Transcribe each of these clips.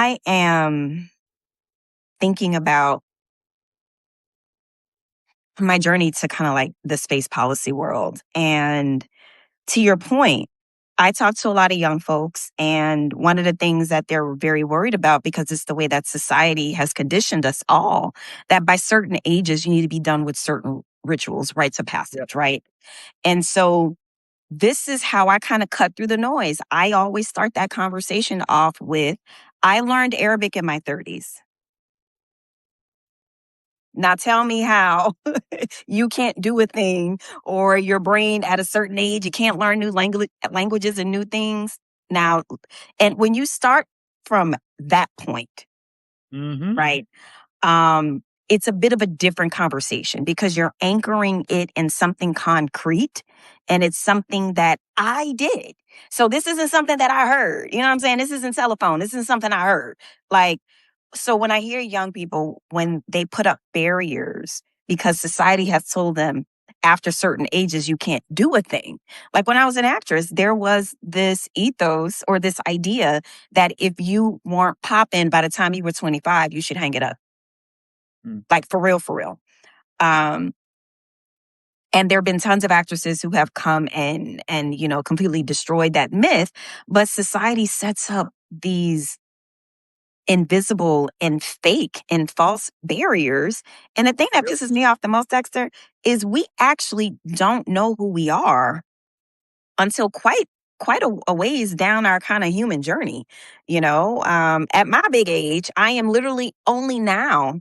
I am thinking about my journey to kind of like the space policy world. And to your point, I talk to a lot of young folks, and one of the things that they're very worried about, because it's the way that society has conditioned us all, that by certain ages, you need to be done with certain rituals, rites of passage, right? And so this is how I kind of cut through the noise. I always start that conversation off with, I learned Arabic in my 30s. Now tell me how you can't do a thing, or your brain at a certain age, you can't learn new languages and new things. Now, and when you start from that point, Mhm. right? It's a bit of a different conversation because you're anchoring it in something concrete, and it's something that I did. So this isn't something that I heard. You know what I'm saying? This isn't telephone. This isn't something I heard. Like, so when I hear young people, when they put up barriers because society has told them after certain ages you can't do a thing. Like when I was an actress, there was this ethos or this idea that if you weren't popping by the time you were 25, you should hang it up. Mm. Like for real, for real. Um, and there have been tons of actresses who have come and completely destroyed that myth. But society sets up these invisible and fake and false barriers. And the thing that Yep. pisses me off the most, Dexter, is we actually don't know who we are until quite a ways down our kind of human journey. At my big age, I am literally only now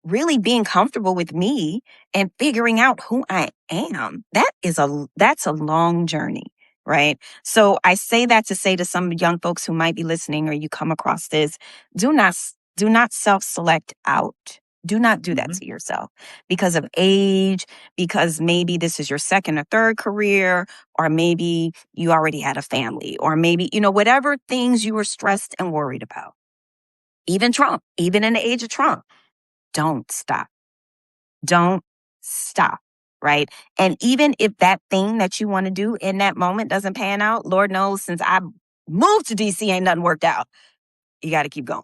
really being comfortable with me and figuring out who I am. That's a long journey, right? So I say that to say to some young folks who might be listening, or you come across this, do not self-select out. Do not do that Mhm. to yourself because of age, because maybe this is your second or third career, or maybe you already had a family, or maybe, whatever things you were stressed and worried about. Even Trump, even in the age of Trump, don't stop. Don't stop, right? And even if that thing that you want to do in that moment doesn't pan out, Lord knows since I moved to DC, ain't nothing worked out. You got to keep going.